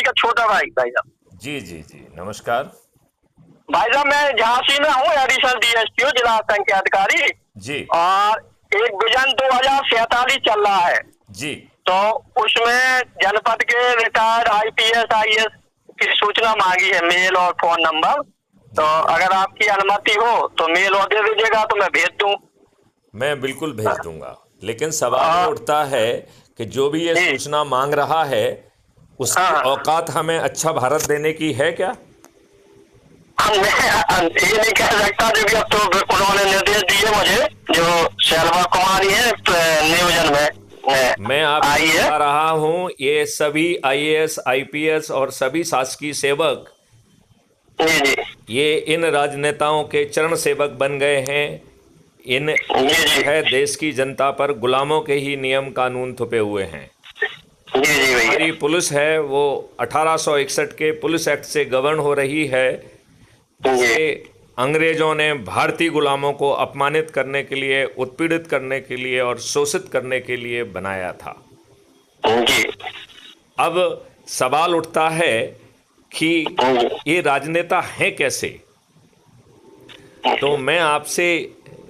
का छोटा भाई भाई साहब। जी जी जी, नमस्कार। भाई साहब मैं झांसी में हूँ, एडिशनल डीएसपी जिला आतंक अधिकारी। जी और एक विजन 2047 चल रहा है, जी तो उसमें जनपद के रिटायर्ड आईपीएस आईएएस की सूचना मांगी है, मेल और फोन नंबर। तो जी जी, अगर आपकी अनुमति हो तो मेल और दे दीजिएगा तो मैं भेज दूं। मैं बिल्कुल भेज दूंगा, लेकिन सवाल ये आ, उठता है कि जो भी ये जी सूचना मांग रहा है उसकी हाँ। औकात हमें अच्छा भारत देने की है क्या? मैं ये नहीं कह सकता, जो कि अब तो उन्होंने निर्देश दिए मुझे, जो शैलवा कुमारी है नियोजन में मैं आपको आई है। बता रहा हूं, ये सभी आईएएस आईपीएस और सभी शासकीय सेवक जी जी ये इन राजनेताओं के चरण सेवक बन गए हैं। इन जी जी है देश की जनता पर गुलामों के ही नियम कानून थोपे हुए हैं। जी जी भैया। हमारी पुलिस है वो 1861 के पुलिस एक्ट से गवर्न हो रही है, जी जिसे अंग्रेजों ने भारतीय गुलामों को अपमानित करने के लिए, उत्पीड़ित करने के लिए और शोषित करने के लिए बनाया था। जी अब सवाल उठता है कि जी ये राजनेता हैं कैसे। तो मैं आपसे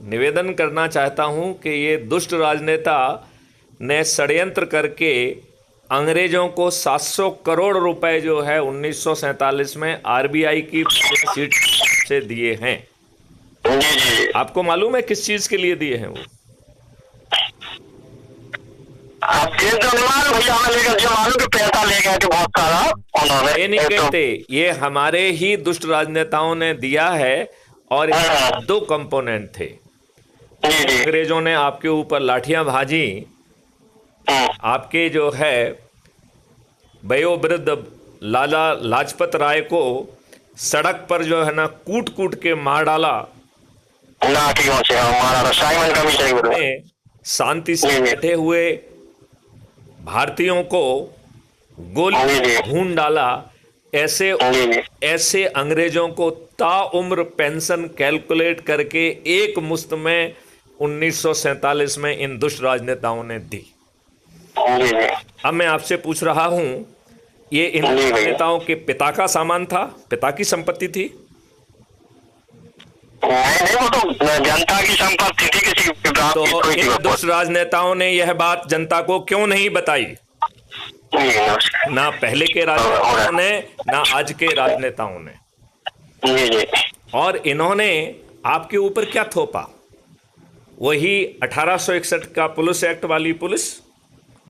निवेदन करना चाहता हूं कि ये दुष्ट राजनेता ने षड्यंत्र करके अंग्रेजों को 700 करोड़ रुपए जो है 1947 में आरबीआई की सीट से दिए हैं। जी जी। आपको मालूम है किस चीज के लिए दिए हैं वो? आप ये तो नहीं मालूम भैया, हमें लेकर जो मालूम कि पैसा ले गए थे बहुत सारा उन्होंने। ये नहीं कहते, ये हमारे ही दुष्ट राजनेताओं ने दिया है। और इसमें दो कंपोनेंट थे। जी जी अंग्रेजों ने आपके ऊपर लाठियां भाजी, आपके जो है वयोवृद्ध लाला लाजपत राय को सड़क पर जो है ना कूट कूट के मार डाला। लाठियों से हमारा साइमन का भी सही बोला। ने शांति से जी जी बैठे हुए भारतीयों को गोली जी जी भून डाला। ऐसे जी जी ऐसे अंग्रेजों को ताउम्र पेंशन कैलकुलेट करके एक मुश्त में 1947 में इन दुष्ट राजनेताओं ने दी। जी जी अब मैं आपसे पूछ रहा हूं, ये इन जी भैया। राजनेताओं के पिता का सामान था, पिता की संपत्ति थी? नहीं नहीं, वो तो जनता की संपत्ति थी, किसी विभाग तो की कोई इन थी। दुष्ट राजनेताओं ने यह बात जनता को क्यों नहीं बताई? जी नमस्कार। ना पहले के राजनेताओं ने, ना आज के राजनेताओं ने। जी जी और इन्होंने आपके ऊपर क्या थोपा? वही 1861 का पुलिस एक्ट वाली पुलिस।